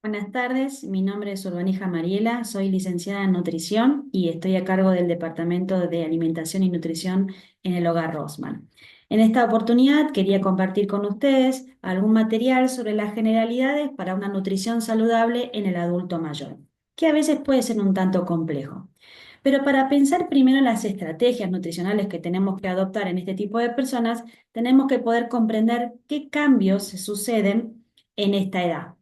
Buenas tardes, mi nombre es Urbanija Mariela, soy licenciada en nutrición y estoy a cargo del Departamento de Alimentación y Nutrición en el Hogar Rossmann. En esta oportunidad quería compartir con ustedes algún material sobre las generalidades para una nutrición saludable en el adulto mayor, que a veces puede ser un tanto complejo. Pero para pensar primero en las estrategias nutricionales que tenemos que adoptar en este tipo de personas, tenemos que poder comprender qué cambios se suceden en esta edad.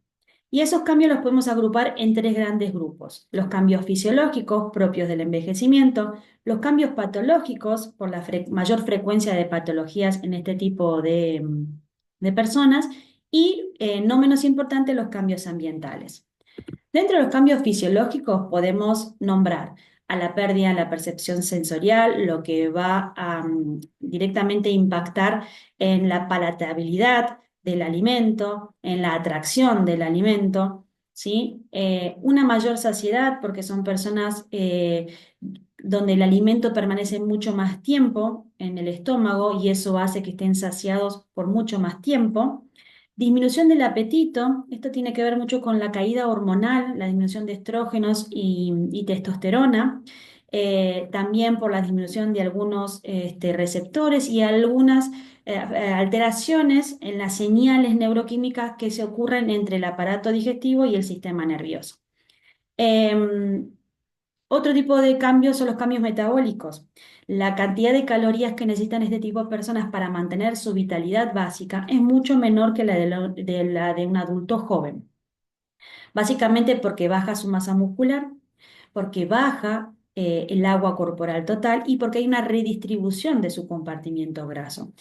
Y esos cambios los podemos agrupar en tres grandes grupos: los cambios fisiológicos propios del envejecimiento, los cambios patológicos por la mayor frecuencia de patologías en este tipo de personas y, no menos importante, los cambios ambientales. Dentro de los cambios fisiológicos podemos nombrar a la pérdida de la percepción sensorial, lo que va a directamente impactar en la palatabilidad del alimento, en la atracción del alimento, ¿sí? Una mayor saciedad, porque son personas donde el alimento permanece mucho más tiempo en el estómago y eso hace que estén saciados por mucho más tiempo. Disminución del apetito, esto tiene que ver mucho con la caída hormonal, la disminución de estrógenos y testosterona, también por la disminución de algunos receptores y algunas alteraciones en las señales neuroquímicas que se ocurren entre el aparato digestivo y el sistema nervioso. Em, Otro tipo de cambios son los cambios metabólicos. La cantidad de calorías que necesitan este tipo de personas para mantener su vitalidad básica es mucho menor que la de un adulto joven. Básicamente porque baja su masa muscular, porque baja el agua corporal total y porque hay una redistribución de su compartimiento graso.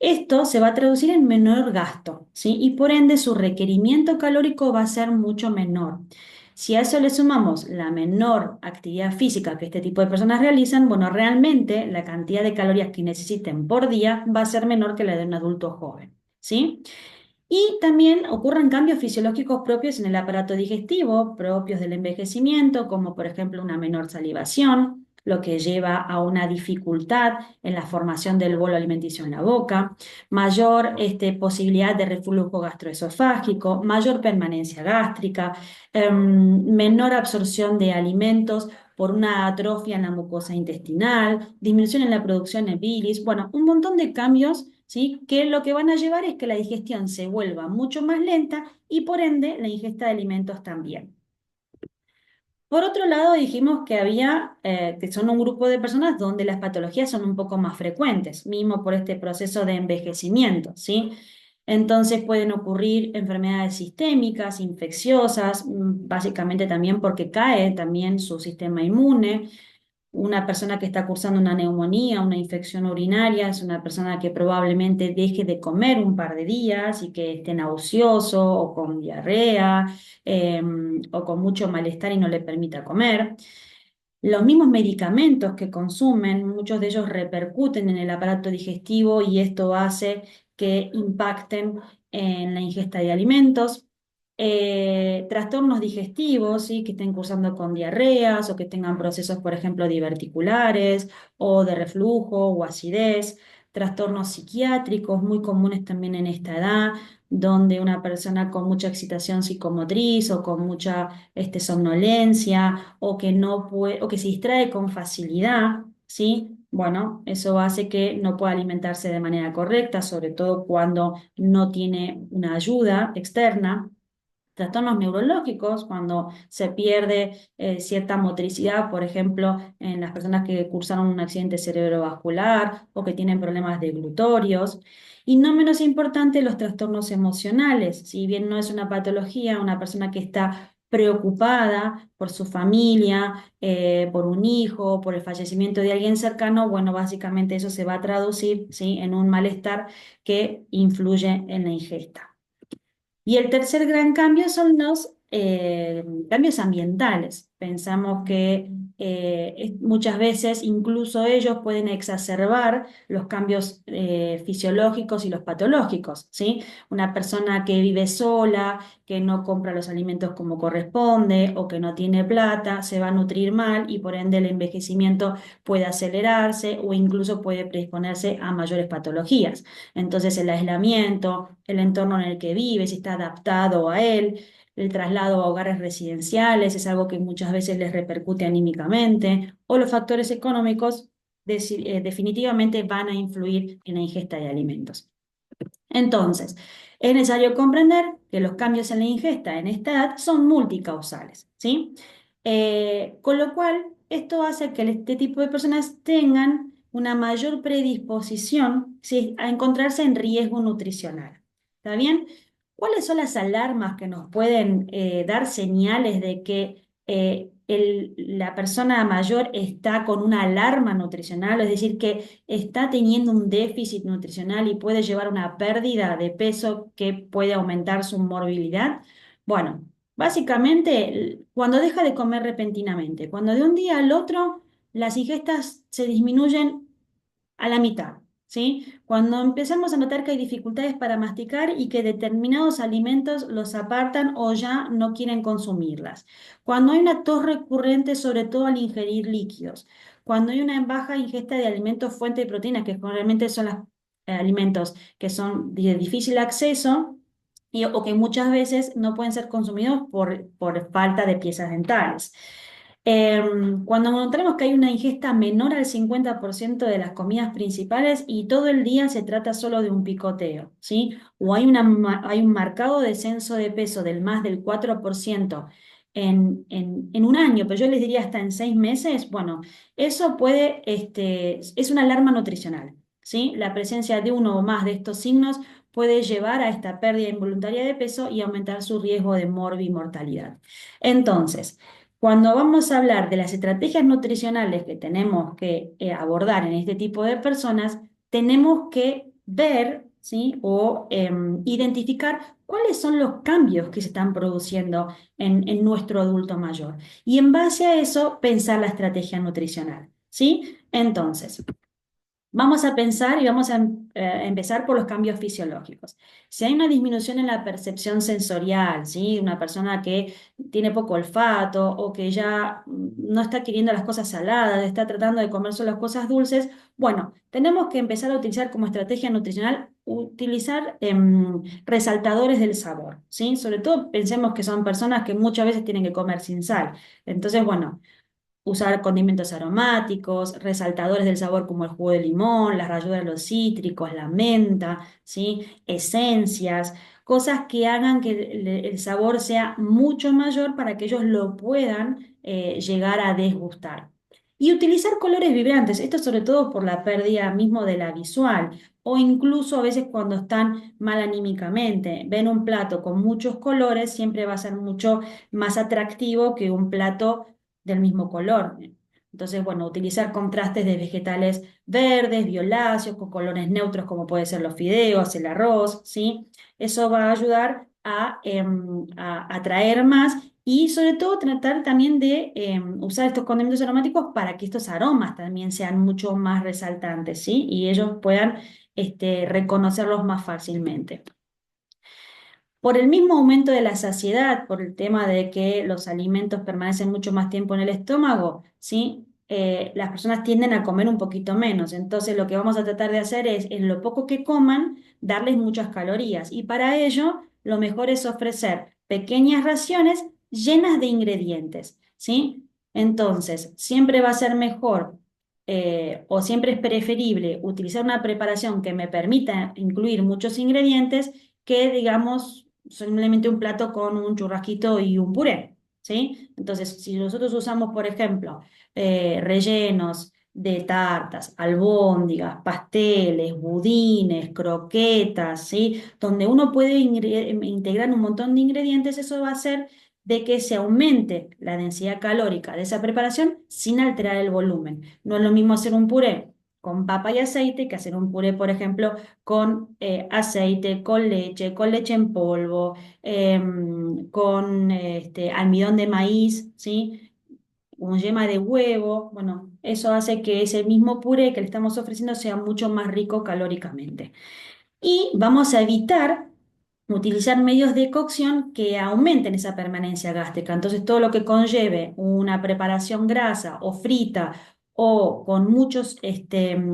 Esto se va a traducir en menor gasto, ¿sí? Y por ende su requerimiento calórico va a ser mucho menor. Si a eso le sumamos la menor actividad física que este tipo de personas realizan, bueno, realmente la cantidad de calorías que necesiten por día va a ser menor que la de un adulto joven, ¿sí? Y también ocurren cambios fisiológicos propios en el aparato digestivo, propios del envejecimiento, como por ejemplo una menor salivación, lo que lleva a una dificultad en la formación del bolo alimenticio en la boca, mayor posibilidad de reflujo gastroesofágico, mayor permanencia gástrica, menor absorción de alimentos por una atrofia en la mucosa intestinal, disminución en la producción de bilis, bueno, un montón de cambios, ¿sí? Que lo que van a llevar es que la digestión se vuelva mucho más lenta y por ende la ingesta de alimentos también. Por otro lado, dijimos que que son un grupo de personas donde las patologías son un poco más frecuentes, mismo por este proceso de envejecimiento, ¿sí? Entonces pueden ocurrir enfermedades sistémicas, infecciosas, básicamente también porque cae también su sistema inmune. Una persona que está cursando una neumonía, una infección urinaria, es una persona que probablemente deje de comer un par de días y que esté nauseoso o con diarrea, o con mucho malestar y no le permita comer. Los mismos medicamentos que consumen, muchos de ellos repercuten en el aparato digestivo y esto hace que impacten en la ingesta de alimentos. Trastornos digestivos, ¿sí? Que estén cursando con diarreas o que tengan procesos, por ejemplo, diverticulares o de reflujo o acidez. Trastornos psiquiátricos muy comunes también en esta edad, donde una persona con mucha excitación psicomotriz o con mucha somnolencia o que no puede, o que se distrae con facilidad, ¿sí? Bueno, eso hace que no pueda alimentarse de manera correcta, sobre todo cuando no tiene una ayuda externa. Trastornos neurológicos, cuando se pierde cierta motricidad, por ejemplo, en las personas que cursaron un accidente cerebrovascular o que tienen problemas de glutorios. Y no menos importante, los trastornos emocionales. Si bien no es una patología, una persona que está preocupada por su familia, por un hijo, por el fallecimiento de alguien cercano, bueno, básicamente eso se va a traducir, ¿sí? En un malestar que influye en la ingesta. Y el tercer gran cambio son los cambios ambientales. Pensamos que muchas veces incluso ellos pueden exacerbar los cambios fisiológicos y los patológicos, ¿sí? Una persona que vive sola, que no compra los alimentos como corresponde o que no tiene plata, se va a nutrir mal y por ende el envejecimiento puede acelerarse o incluso puede predisponerse a mayores patologías. Entonces el aislamiento, el entorno en el que vive, si está adaptado a él, el traslado a hogares residenciales es algo que muchas veces les repercute anímicamente, o los factores económicos definitivamente van a influir en la ingesta de alimentos. Entonces, es necesario comprender que los cambios en la ingesta en esta edad son multicausales, ¿sí? Con lo cual, esto hace que este tipo de personas tengan una mayor predisposición, ¿sí?, a encontrarse en riesgo nutricional. ¿Está bien? ¿Cuáles son las alarmas que nos pueden dar señales de que la persona mayor está con una alarma nutricional? Es decir, que está teniendo un déficit nutricional y puede llevar a una pérdida de peso que puede aumentar su morbilidad. Bueno, básicamente cuando deja de comer repentinamente, cuando de un día al otro las ingestas se disminuyen a la mitad, ¿sí? Cuando empezamos a notar que hay dificultades para masticar y que determinados alimentos los apartan o ya no quieren consumirlas. Cuando hay una tos recurrente, sobre todo al ingerir líquidos. Cuando hay una baja ingesta de alimentos fuente de proteínas, que generalmente son los alimentos que son de difícil acceso o que muchas veces no pueden ser consumidos por falta de piezas dentales. Cuando encontramos que hay una ingesta menor al 50% de las comidas principales y todo el día se trata solo de un picoteo, ¿sí? O hay un marcado descenso de peso del más del 4% en un año, pero yo les diría hasta en 6 meses, bueno, eso es una alarma nutricional, ¿sí? La presencia de uno o más de estos signos puede llevar a esta pérdida involuntaria de peso y aumentar su riesgo de morbimortalidad. Entonces, cuando vamos a hablar de las estrategias nutricionales que tenemos que abordar en este tipo de personas, tenemos que ver, ¿sí?, o identificar cuáles son los cambios que se están produciendo en nuestro adulto mayor. Y en base a eso, pensar la estrategia nutricional, ¿sí? Entonces, vamos a pensar y vamos a empezar por los cambios fisiológicos. Si hay una disminución en la percepción sensorial, ¿sí? Una persona que tiene poco olfato o que ya no está queriendo las cosas saladas, está tratando de comer solo las cosas dulces, bueno, tenemos que empezar a utilizar como estrategia nutricional, utilizar resaltadores del sabor, ¿sí? Sobre todo pensemos que son personas que muchas veces tienen que comer sin sal. Entonces, bueno, usar condimentos aromáticos, resaltadores del sabor como el jugo de limón, las ralluras de los cítricos, la menta, ¿sí? Esencias, cosas que hagan que el sabor sea mucho mayor para que ellos lo puedan llegar a desgustar. Y utilizar colores vibrantes, esto sobre todo por la pérdida mismo de la visual, o incluso a veces cuando están mal anímicamente. Ven un plato con muchos colores, siempre va a ser mucho más atractivo que un plato del mismo color. Entonces, bueno, utilizar contrastes de vegetales verdes, violáceos, con colores neutros como puede ser los fideos, el arroz, ¿sí? Eso va a ayudar a atraer más y sobre todo tratar también de usar estos condimentos aromáticos para que estos aromas también sean mucho más resaltantes, ¿sí? Y ellos puedan reconocerlos más fácilmente. Por el mismo aumento de la saciedad, por el tema de que los alimentos permanecen mucho más tiempo en el estómago, ¿sí? Las personas tienden a comer un poquito menos. Entonces, lo que vamos a tratar de hacer es, en lo poco que coman, darles muchas calorías. Y para ello, lo mejor es ofrecer pequeñas raciones llenas de ingredientes, ¿sí? Entonces, siempre va a ser mejor o siempre es preferible utilizar una preparación que me permita incluir muchos ingredientes que, digamos, simplemente un plato con un churrasquito y un puré, ¿sí? Entonces, si nosotros usamos, por ejemplo, rellenos de tartas, albóndigas, pasteles, budines, croquetas, ¿sí? Donde uno puede integrar un montón de ingredientes, eso va a hacer de que se aumente la densidad calórica de esa preparación sin alterar el volumen. No es lo mismo hacer un puré con papa y aceite que hacer un puré, por ejemplo, con aceite, con leche en polvo, con almidón de maíz, ¿sí? Un yema de huevo. Bueno, eso hace que ese mismo puré que le estamos ofreciendo sea mucho más rico calóricamente. Y vamos a evitar utilizar medios de cocción que aumenten esa permanencia gástrica. Entonces, todo lo que conlleve una preparación grasa o frita o con muchos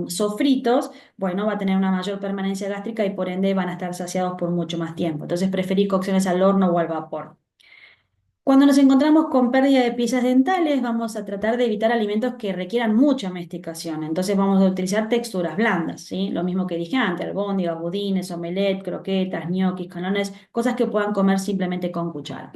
sofritos, bueno, va a tener una mayor permanencia gástrica y por ende van a estar saciados por mucho más tiempo. Entonces, preferí cocciones al horno o al vapor. Cuando nos encontramos con pérdida de piezas dentales, vamos a tratar de evitar alimentos que requieran mucha masticación. Entonces vamos a utilizar texturas blandas, ¿sí? Lo mismo que dije antes, albóndigas, budines, omelette, croquetas, ñoquis, canones, cosas que puedan comer simplemente con cuchara.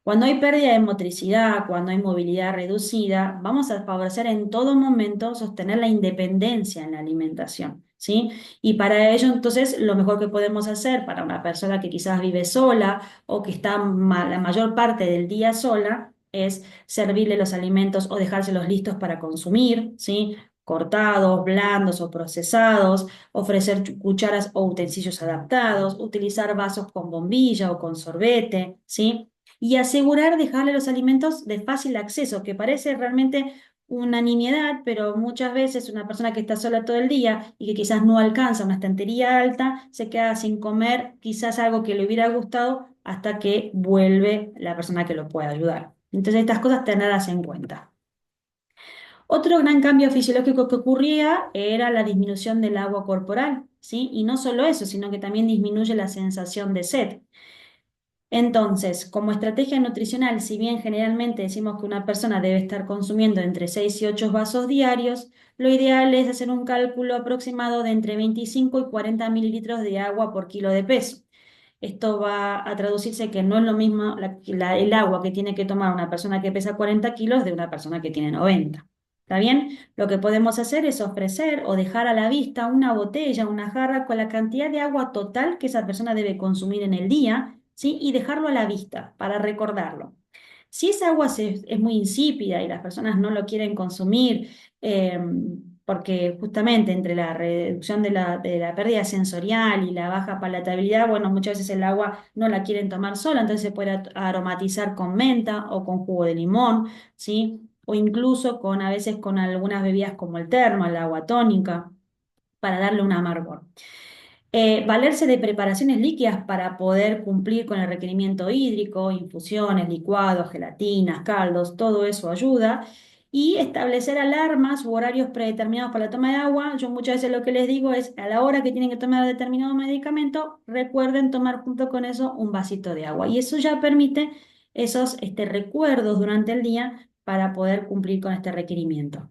Cuando hay pérdida de motricidad, cuando hay movilidad reducida, vamos a favorecer en todo momento sostener la independencia en la alimentación, ¿sí? Y para ello, entonces, lo mejor que podemos hacer para una persona que quizás vive sola o que está la mayor parte del día sola es servirle los alimentos o dejárselos listos para consumir, ¿sí? Cortados, blandos o procesados, ofrecer cucharas o utensilios adaptados, utilizar vasos con bombilla o con sorbete, ¿sí? Y asegurar dejarle los alimentos de fácil acceso, que parece realmente una nimiedad, pero muchas veces una persona que está sola todo el día y que quizás no alcanza una estantería alta, se queda sin comer quizás algo que le hubiera gustado hasta que vuelve la persona que lo pueda ayudar. Entonces estas cosas tenerlas en cuenta. Otro gran cambio fisiológico que ocurría era la disminución del agua corporal, ¿sí? Y no solo eso, sino que también disminuye la sensación de sed. Entonces, como estrategia nutricional, si bien generalmente decimos que una persona debe estar consumiendo entre 6 y 8 vasos diarios, lo ideal es hacer un cálculo aproximado de entre 25 y 40 mililitros de agua por kilo de peso. Esto va a traducirse que no es lo mismo el agua que tiene que tomar una persona que pesa 40 kilos de una persona que tiene 90. ¿Está bien? Lo que podemos hacer es ofrecer o dejar a la vista una botella, una jarra con la cantidad de agua total que esa persona debe consumir en el día, ¿sí? Y dejarlo a la vista para recordarlo. Si esa agua es muy insípida y las personas no lo quieren consumir, porque justamente entre la reducción de la pérdida sensorial y la baja palatabilidad, bueno, muchas veces el agua no la quieren tomar sola, entonces se puede aromatizar con menta o con jugo de limón, ¿sí? O incluso a veces con algunas bebidas como el termo, el agua tónica, para darle un amargor. Valerse de preparaciones líquidas para poder cumplir con el requerimiento hídrico, infusiones, licuados, gelatinas, caldos, todo eso ayuda. Y establecer alarmas u horarios predeterminados para la toma de agua. Yo muchas veces lo que les digo es, a la hora que tienen que tomar determinado medicamento, recuerden tomar junto con eso un vasito de agua. Y eso ya permite esos recuerdos durante el día para poder cumplir con este requerimiento.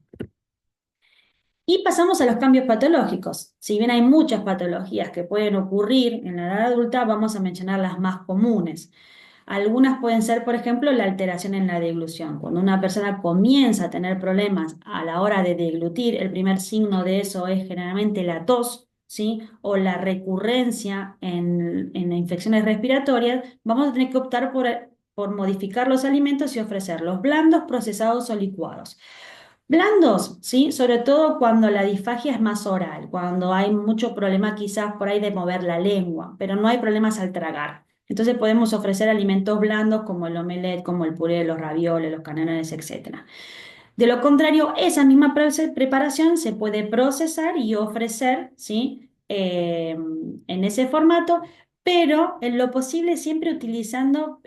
Y pasamos a los cambios patológicos. Si bien hay muchas patologías que pueden ocurrir en la edad adulta, vamos a mencionar las más comunes. Algunas pueden ser, por ejemplo, la alteración en la deglución. Cuando una persona comienza a tener problemas a la hora de deglutir, el primer signo de eso es generalmente la tos, ¿sí? O la recurrencia en infecciones respiratorias. Vamos a tener que optar por modificar los alimentos y ofrecerlos blandos, procesados o licuados. Blandos, ¿sí? Sobre todo cuando la disfagia es más oral, cuando hay mucho problema quizás por ahí de mover la lengua, pero no hay problemas al tragar. Entonces podemos ofrecer alimentos blandos como el omelette, como el puré, los ravioles, los canelones, etcétera. De lo contrario, esa misma preparación se puede procesar y ofrecer, ¿sí? En ese formato, pero en lo posible siempre utilizando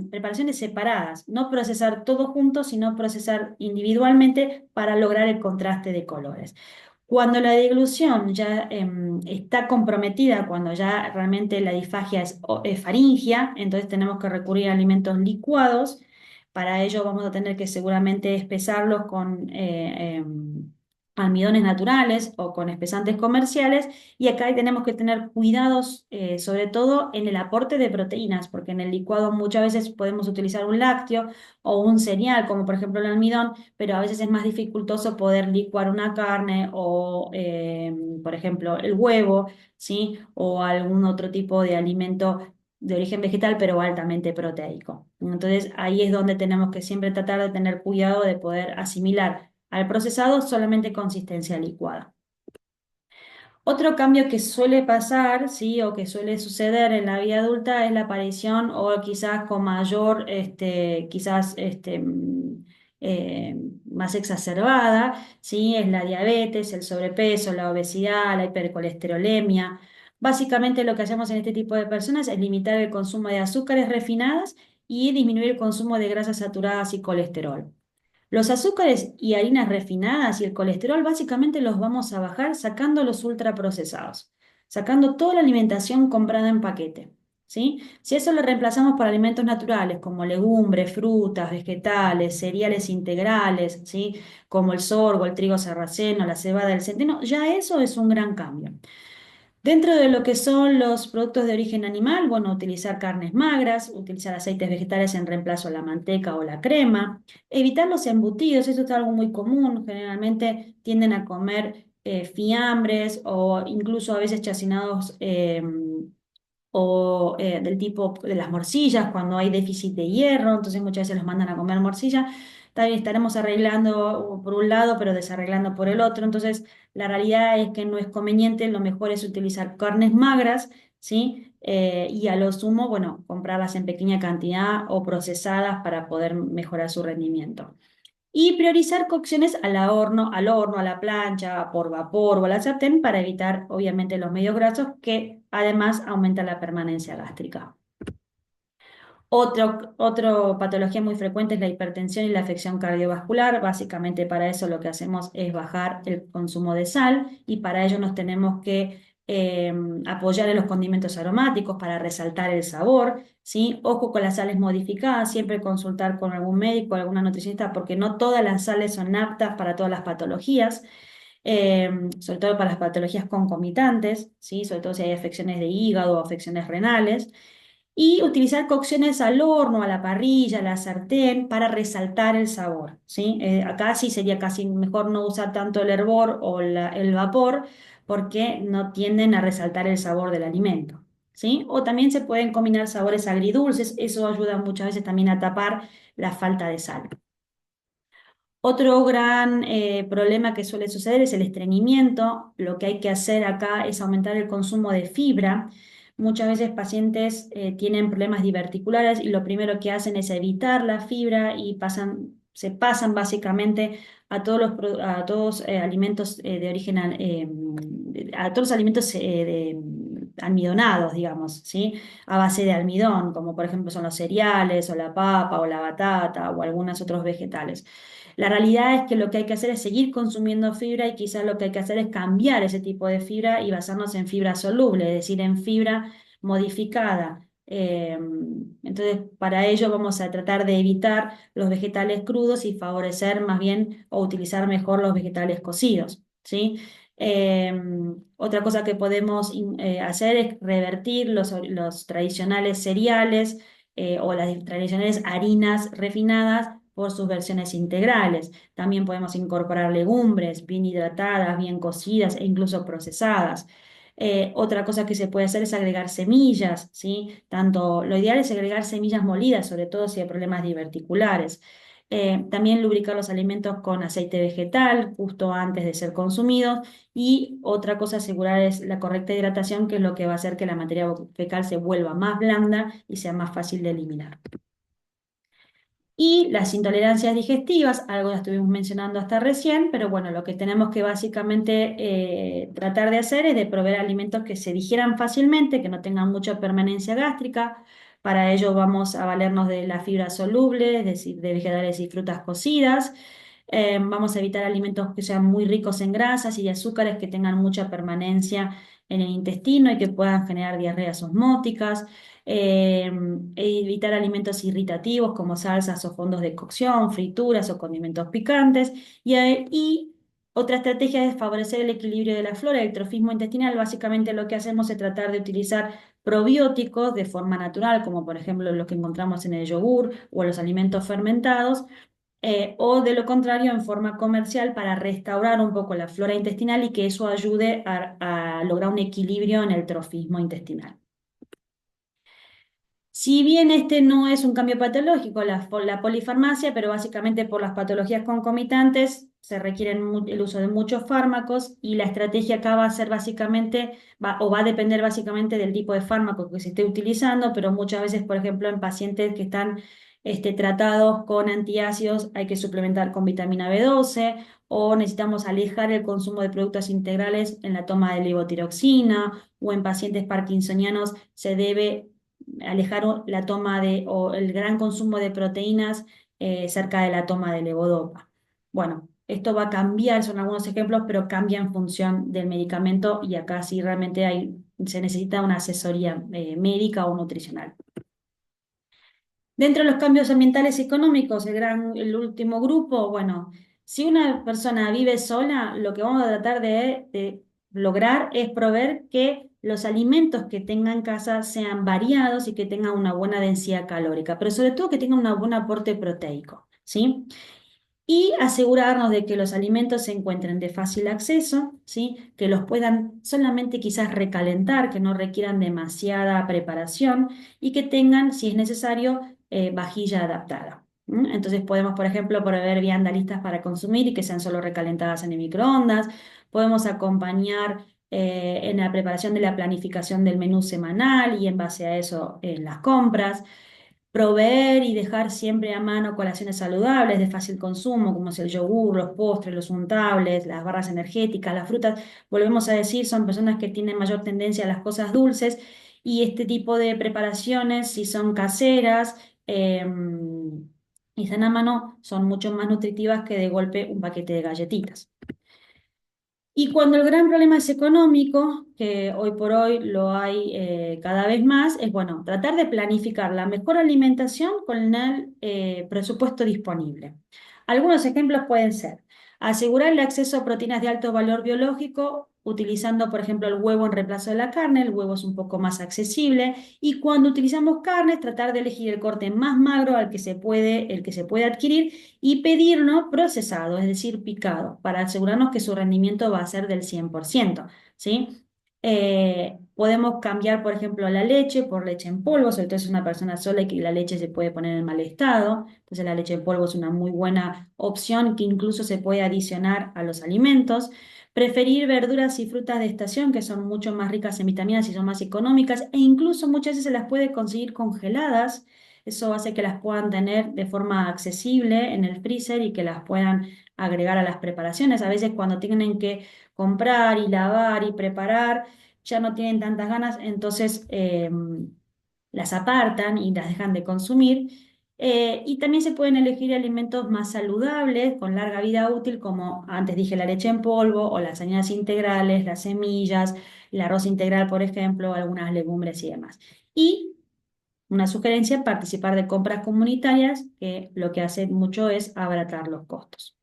preparaciones separadas, no procesar todo junto, sino procesar individualmente para lograr el contraste de colores. Cuando la deglución ya está comprometida, cuando ya realmente la disfagia es faríngea, entonces tenemos que recurrir a alimentos licuados. Para ello vamos a tener que seguramente espesarlos con almidones naturales o con espesantes comerciales. Y acá tenemos que tener cuidados, sobre todo en el aporte de proteínas, porque en el licuado muchas veces podemos utilizar un lácteo o un cereal, como por ejemplo el almidón, pero a veces es más dificultoso poder licuar una carne o, por ejemplo, el huevo, ¿sí? O algún otro tipo de alimento de origen vegetal, pero altamente proteico. Entonces, ahí es donde tenemos que siempre tratar de tener cuidado de poder asimilar al procesado solamente consistencia licuada. Otro cambio que suele pasar, ¿sí? O que suele suceder en la vida adulta es la aparición o quizás con mayor, quizás más exacerbada, ¿sí? Es la diabetes, el sobrepeso, la obesidad, la hipercolesterolemia. Básicamente lo que hacemos en este tipo de personas es limitar el consumo de azúcares refinadas y disminuir el consumo de grasas saturadas y colesterol. Los azúcares y harinas refinadas y el colesterol básicamente los vamos a bajar sacando los ultraprocesados, sacando toda la alimentación comprada en paquete. ¿sí? Si eso lo reemplazamos por alimentos naturales como legumbres, frutas, vegetales, cereales integrales, ¿sí? Como el sorgo, el trigo sarraceno, la cebada, el centeno, ya eso es un gran cambio. Dentro de lo que son los productos de origen animal, bueno, utilizar carnes magras, utilizar aceites vegetales en reemplazo a la manteca o la crema, evitar los embutidos, eso es algo muy común, generalmente tienden a comer fiambres o incluso a veces chacinados o del tipo de las morcillas, cuando hay déficit de hierro, entonces muchas veces los mandan a comer morcilla. También estaremos arreglando por un lado, pero desarreglando por el otro. Entonces, la realidad es que no es conveniente, lo mejor es utilizar carnes magras, ¿sí? Y a lo sumo, bueno, comprarlas en pequeña cantidad o procesadas para poder mejorar su rendimiento. Y priorizar cocciones al horno, a la plancha, por vapor o a la sartén para evitar, obviamente, los medios grasos que además aumenta la permanencia gástrica. Otra patología muy frecuente es la hipertensión y la afección cardiovascular. Básicamente para eso lo que hacemos es bajar el consumo de sal y para ello nos tenemos que apoyar en los condimentos aromáticos para resaltar el sabor, ¿sí? Ojo con las sales modificadas, siempre consultar con algún médico, alguna nutricionista, porque no todas las sales son aptas para todas las patologías. Sobre todo para las patologías concomitantes, ¿sí? Sobre todo si hay afecciones de hígado o afecciones renales. Y utilizar cocciones al horno, a la parrilla, a la sartén para resaltar el sabor, ¿sí? Acá sí sería casi mejor no usar tanto el hervor o el vapor porque no tienden a resaltar el sabor del alimento, ¿sí? O también se pueden combinar sabores agridulces, eso ayuda muchas veces también a tapar la falta de sal. Otro gran problema que suele suceder es el estreñimiento. Lo que hay que hacer acá es aumentar el consumo de fibra. Muchas veces pacientes tienen problemas diverticulares y lo primero que hacen es evitar la fibra y se pasan básicamente a todos a todos alimentos de origen a todos los alimentos almidonados, digamos, ¿sí? A base de almidón, como por ejemplo son los cereales o la papa o la batata o algunos otros vegetales. La realidad es que lo que hay que hacer es seguir consumiendo fibra y quizás lo que hay que hacer es cambiar ese tipo de fibra y basarnos en fibra soluble, es decir, en fibra modificada. Entonces, para ello vamos a tratar de evitar los vegetales crudos y favorecer más bien o utilizar mejor los vegetales cocidos, ¿sí? Otra cosa que podemos hacer es revertir los tradicionales cereales o las tradicionales harinas refinadas por sus versiones integrales. También podemos incorporar legumbres bien hidratadas, bien cocidas e incluso procesadas. Otra cosa que se puede hacer es agregar semillas, ¿sí? Tanto lo ideal es agregar semillas molidas, sobre todo si hay problemas diverticulares. También lubricar los alimentos con aceite vegetal justo antes de ser consumidos. Y otra cosa a asegurar es la correcta hidratación, que es lo que va a hacer que la materia fecal se vuelva más blanda y sea más fácil de eliminar. Y las intolerancias digestivas, algo ya estuvimos mencionando hasta recién, pero bueno, lo que tenemos que básicamente tratar de hacer es de proveer alimentos que se digieran fácilmente, que no tengan mucha permanencia gástrica. Para ello vamos a valernos de la fibra soluble, es decir, de vegetales y frutas cocidas. Vamos a evitar alimentos que sean muy ricos en grasas y azúcares que tengan mucha permanencia en el intestino y que puedan generar diarreas osmóticas. eh, Evitar alimentos irritativos como salsas o fondos de cocción, frituras o condimentos picantes. Y otra estrategia es favorecer el equilibrio de la flora. El trofismo intestinal, básicamente lo que hacemos es tratar de utilizar probióticos de forma natural, como por ejemplo los que encontramos en el yogur o en los alimentos fermentados, o de lo contrario en forma comercial para restaurar un poco la flora intestinal y que eso ayude a lograr un equilibrio en el trofismo intestinal. Si bien este no es un cambio patológico, la polifarmacia, pero básicamente por las patologías concomitantes se requiere el uso de muchos fármacos y la estrategia acá va a ser básicamente, o va a depender básicamente del tipo de fármaco que se esté utilizando, pero muchas veces, por ejemplo, en pacientes que están tratados con antiácidos hay que suplementar con vitamina B12 o necesitamos alejar el consumo de productos integrales en la toma de levotiroxina o en pacientes parkinsonianos se debe alejar la toma o el gran consumo de proteínas cerca de la toma de levodopa. Bueno, esto va a cambiar, son algunos ejemplos, pero cambia en función del medicamento y acá sí realmente hay se necesita una asesoría médica o nutricional. Dentro de los cambios ambientales y económicos, el último grupo, bueno, si una persona vive sola, lo que vamos a tratar de lograr es proveer que los alimentos que tenga en casa sean variados y que tengan una buena densidad calórica, pero sobre todo que tengan un buen aporte proteico, ¿sí? Y asegurarnos de que los alimentos se encuentren de fácil acceso, ¿sí? Que los puedan solamente quizás recalentar, que no requieran demasiada preparación y que tengan, si es necesario, vajilla adaptada. Entonces podemos, por ejemplo, proveer viandas listas para consumir y que sean solo recalentadas en el microondas. Podemos acompañar en la preparación de la planificación del menú semanal y en base a eso en las compras. Proveer y dejar siempre a mano colaciones saludables de fácil consumo, como es el yogur, los postres, los untables, las barras energéticas, las frutas. Volvemos a decir, son personas que tienen mayor tendencia a las cosas dulces y este tipo de preparaciones, si son caseras y están a mano, son mucho más nutritivas que de golpe un paquete de galletitas. Y cuando el gran problema es económico, que hoy por hoy lo hay cada vez más, es bueno, tratar de planificar la mejor alimentación con el presupuesto disponible. Algunos ejemplos pueden ser asegurar el acceso a proteínas de alto valor biológico utilizando, por ejemplo, el huevo en reemplazo de la carne. El huevo es un poco más accesible y cuando utilizamos carnes, tratar de elegir el corte más magro el que se puede adquirir y pedirlo procesado, es decir, picado, para asegurarnos que su rendimiento va a ser del 100%, ¿sí? Podemos cambiar, por ejemplo, la leche por leche en polvo, sobre todo si es una persona sola y que la leche se puede poner en mal estado. Entonces la leche en polvo es una muy buena opción que incluso se puede adicionar a los alimentos. Preferir verduras y frutas de estación que son mucho más ricas en vitaminas y son más económicas e incluso muchas veces se las puede conseguir congeladas. Eso hace que las puedan tener de forma accesible en el freezer y que las puedan agregar a las preparaciones. A veces cuando tienen que comprar y lavar y preparar, ya no tienen tantas ganas, entonces las apartan y las dejan de consumir. Y también se pueden elegir alimentos más saludables, con larga vida útil, como antes dije, la leche en polvo o las harinas integrales, las semillas, el arroz integral, por ejemplo, algunas legumbres y demás. Y una sugerencia, participar de compras comunitarias, que lo que hace mucho es abaratar los costos.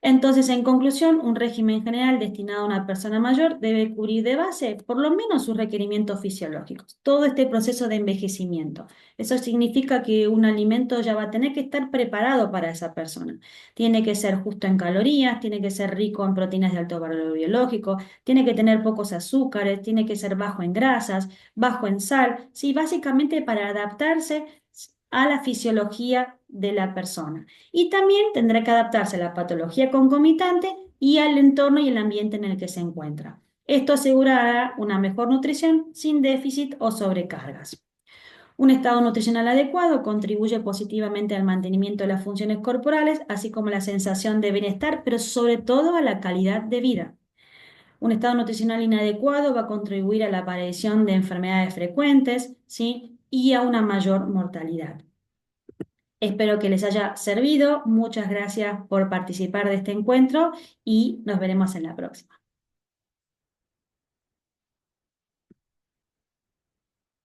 Entonces, en conclusión, un régimen general destinado a una persona mayor debe cubrir de base por lo menos sus requerimientos fisiológicos, todo este proceso de envejecimiento. Eso significa que un alimento ya va a tener que estar preparado para esa persona. Tiene que ser justo en calorías, tiene que ser rico en proteínas de alto valor biológico, tiene que tener pocos azúcares, tiene que ser bajo en grasas, bajo en sal, sí, básicamente para adaptarse a la fisiología de la persona. Y también tendrá que adaptarse a la patología concomitante y al entorno y el ambiente en el que se encuentra. Esto asegurará una mejor nutrición sin déficit o sobrecargas. Un estado nutricional adecuado contribuye positivamente al mantenimiento de las funciones corporales, así como la sensación de bienestar, pero sobre todo a la calidad de vida. Un estado nutricional inadecuado va a contribuir a la aparición de enfermedades frecuentes, ¿sí? Y a una mayor mortalidad. Espero que les haya servido. Muchas gracias por participar de este encuentro y nos veremos en la próxima.